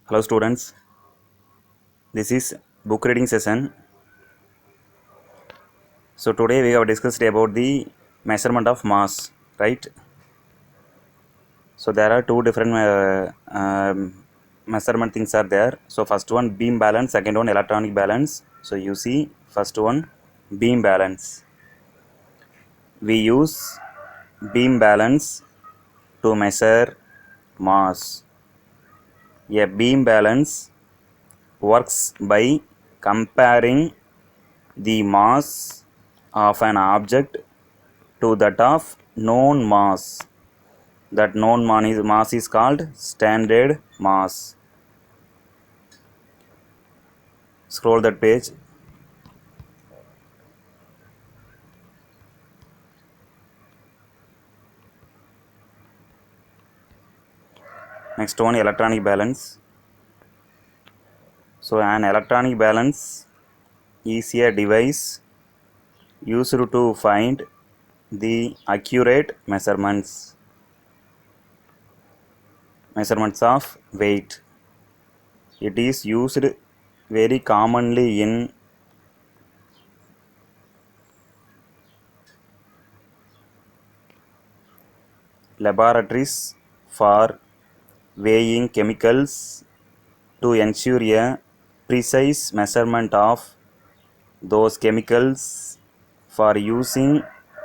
Hello students, this is book reading session. So today we have discussed about the measurement of mass, right? So there are two different measurement things are there. So first one beam balance, second one electronic balance. So you see first one beam balance. We use beam balance to measure mass. A beam balance works by comparing the mass of an object to that of known mass. That known mass is called standard mass. Scroll that page. Next one, electronic balance. So an electronic balance is a device used to find the accurate measurements of weight. It is used very commonly in laboratories for weighing chemicals to ensure a precise measurement of those chemicals for using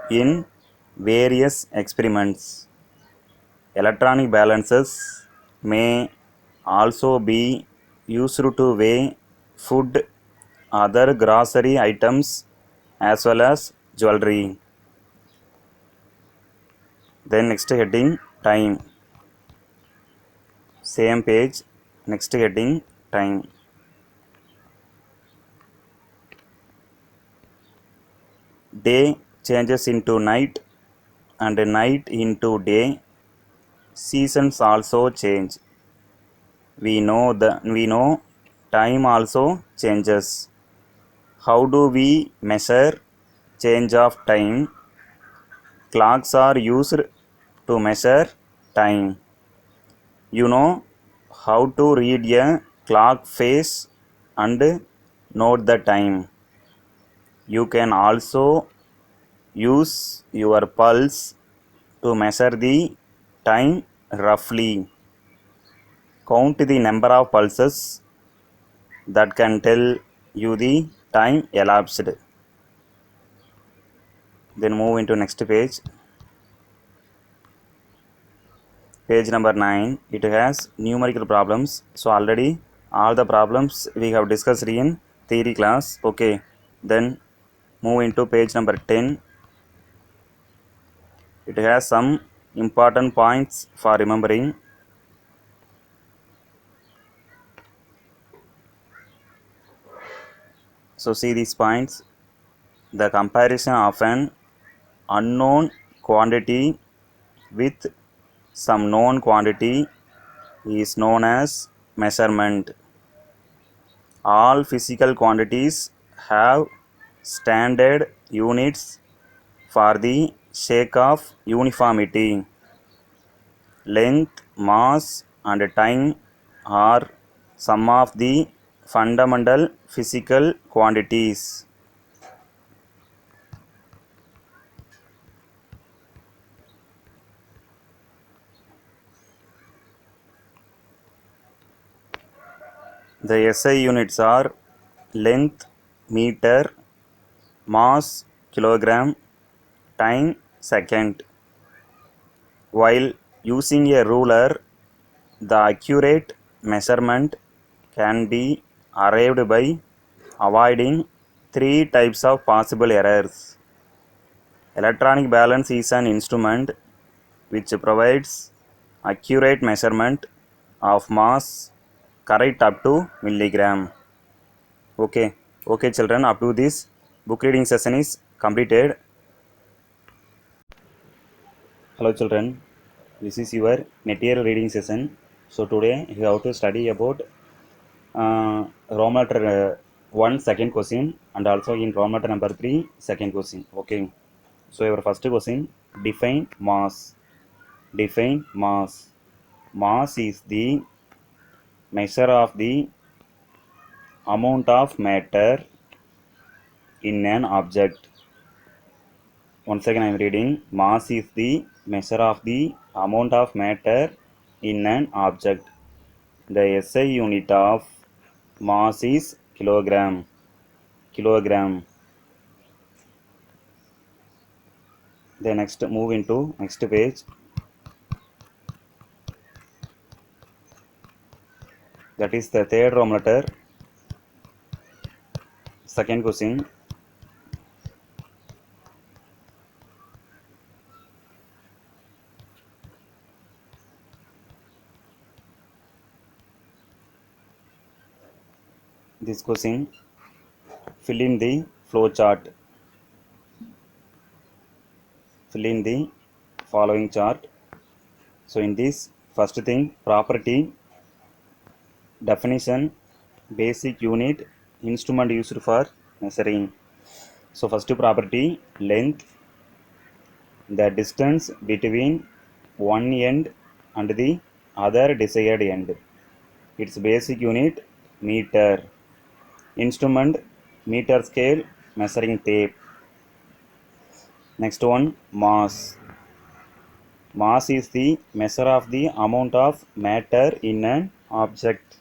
in various experiments. Electronic balances may also be used to weigh food, other grocery items, as well as jewelry. Then next heading, time. Same page, next heading, time. Day changes into night and night into day. Seasons also change. We know time also changes. How do we measure change of time? Clocks are used to measure time. You know how to read a clock face and note the time. You can also use your pulse to measure the time roughly. Count the number of pulses that can tell you the time elapsed. Then move into next page. Page number 9. It has numerical problems. So already all the problems we have discussed in theory class. Okay. Then move into page number 10. It has some important points for remembering. So see these points. The comparison of an unknown quantity with some known quantity is known as measurement. All physical quantities have standard units for the sake of uniformity. Length, mass, and time are some of the fundamental physical quantities. The SI units are length, meter, mass, kilogram, time, second. While using a ruler, the accurate measurement can be arrived by avoiding three types of possible errors. Electronic balance is an instrument which provides accurate measurement of mass correct up to milligram. Okay children, up to this book reading session is completed. Hello children, this is your material reading session. So today you have to study about Roman letter 1 second question and also in Roman letter number 3 second question. Okay. So your first question, define mass. Define mass. Mass is the measure of the amount of matter in an object. Once again I am reading. Mass is the measure of the amount of matter in an object. The SI unit of mass is kilogram. Kilogram. The next move into next page. That is the third Roman letter. Second question. This question, fill in the flow chart. Fill in the following chart. So in this, first thing, property, definition, basic unit, instrument used for measuring. So first property, length, the distance between one end and the other desired end. Its basic unit, meter. Instrument, meter scale, measuring tape. Next one, mass. Mass is the measure of the amount of matter in an object.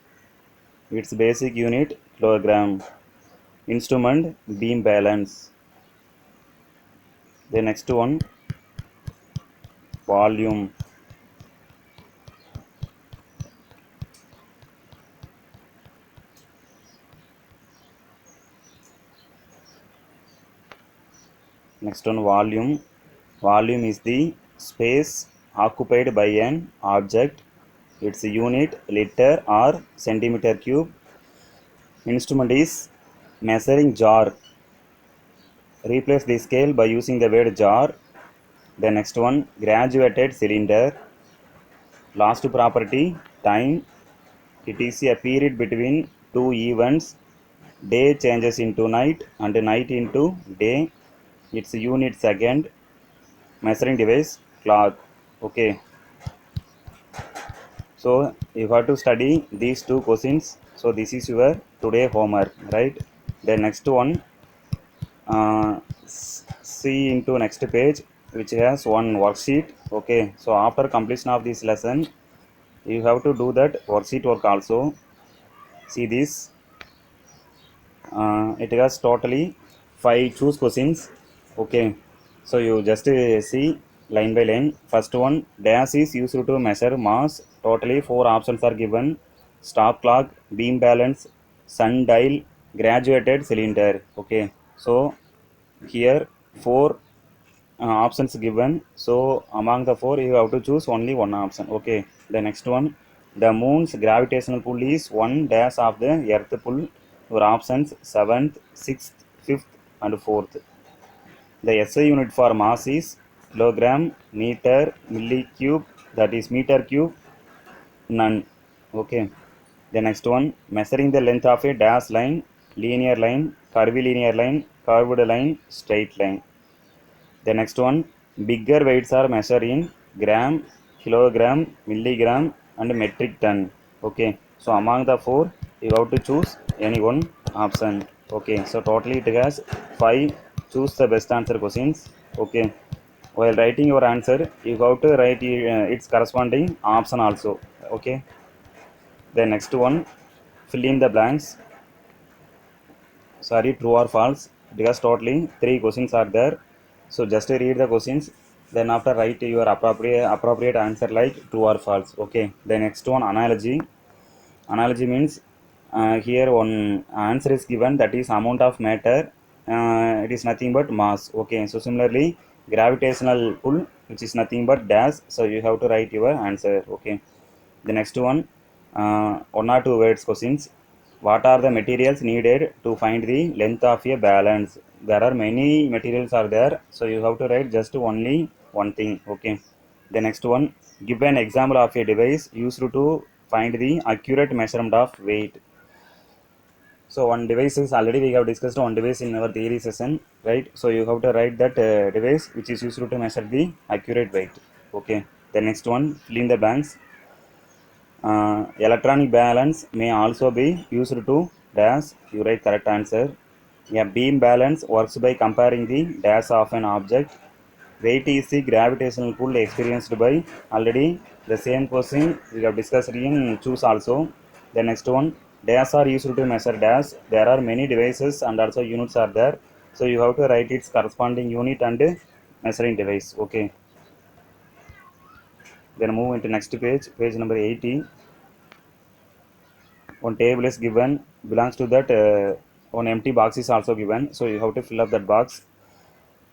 Its basic unit, kilogram. Instrument, beam balance. The next one, volume. Next one, volume. Volume is the space occupied by an object. Its unit, liter or centimeter cube. Instrument is measuring jar. Replace the scale by using the word jar. The next one, graduated cylinder. Last property, time. It is a period between two events. Day changes into night and night into day. Its unit second. Measuring device, clock. Okay. So you have to study these two questions. So this is your today homework, right? The next one, see into next page, which has one worksheet. Okay. So after completion of this lesson, you have to do that worksheet work also. See this. It has totally 5 choose questions. Okay. So you just see line by line. First one, dash is used to measure mass. Totally 4 options are given. Stop clock, beam balance, sundial, graduated cylinder. Okay. So here 4 options given. So among the 4 you have to choose only one option. Okay. The next one, the moon's gravitational pull is 1 dash of the earth pull. Your options 7th, 6th, 5th and 4th. The SI unit for mass is kilogram, meter, millicube, that is meter cube, none. Okay. The next one, measuring the length of a dash line, linear line, curvilinear line, curved line, straight line. The next one, bigger weights are measured in gram, kilogram, milligram and metric ton. Okay. So among the 4, you have to choose any one option. Okay. So totally it has 5 choose the best answer questions. Okay. While writing your answer, you have to write its corresponding option also. Okay. The next one, fill in the blanks. Sorry, true or false, because totally 3 questions are there. So just read the questions, then after write your appropriate answer like true or false. Okay. The next one, analogy. Analogy means here one answer is given, that is amount of matter, it is nothing but mass. Okay. So similarly, gravitational pull, which is nothing but dash, so you have to write your answer. Okay. The next one, one or two words questions. What are the materials needed to find the length of a balance? There are many materials are there, so you have to write just only one thing. Okay. The next one, give an example of a device used to find the accurate measurement of weight. So one device is already we have discussed one device in our theory session, right? So you have to write that device which is used to measure the accurate weight. Okay. The next one, fill in the blanks. Electronic balance may also be used to dash. You write correct answer. A beam balance works by comparing the dash of an object. Weight is the gravitational pull experienced by. Already the same question we have discussed in choose also. The next one, dash are used to measure dash. There are many devices and also units are there, so you have to write its corresponding unit and measuring device. Okay, then move into next page, page number 80. One table is given, belongs to that. One empty box is also given, so you have to fill up that box.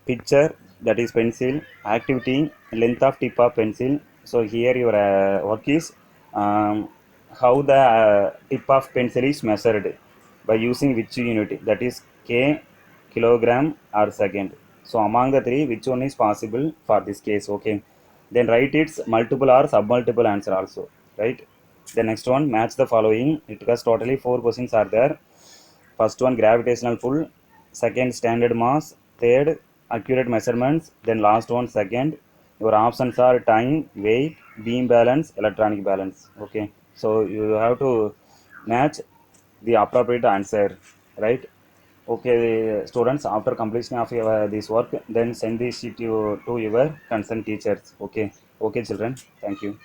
Picture, that is pencil. Activity, length of tip of pencil. So here your work is, um, how the tip of pencil is measured by using which unit, that is k, kilogram or second. So among the three, which one is possible for this case? Okay, then write its multiple or submultiple answer also, right? The next one, match the following. It has totally 4 questions are there. First one, gravitational pull. Second, standard mass. Third, accurate measurements. Then last one, second. Your options are time, weight, beam balance, electronic balance. Okay, so you have to match the appropriate answer, right? Okay, students, after completion of this work, then send this sheet to your concerned teachers. Okay, okay children, thank you.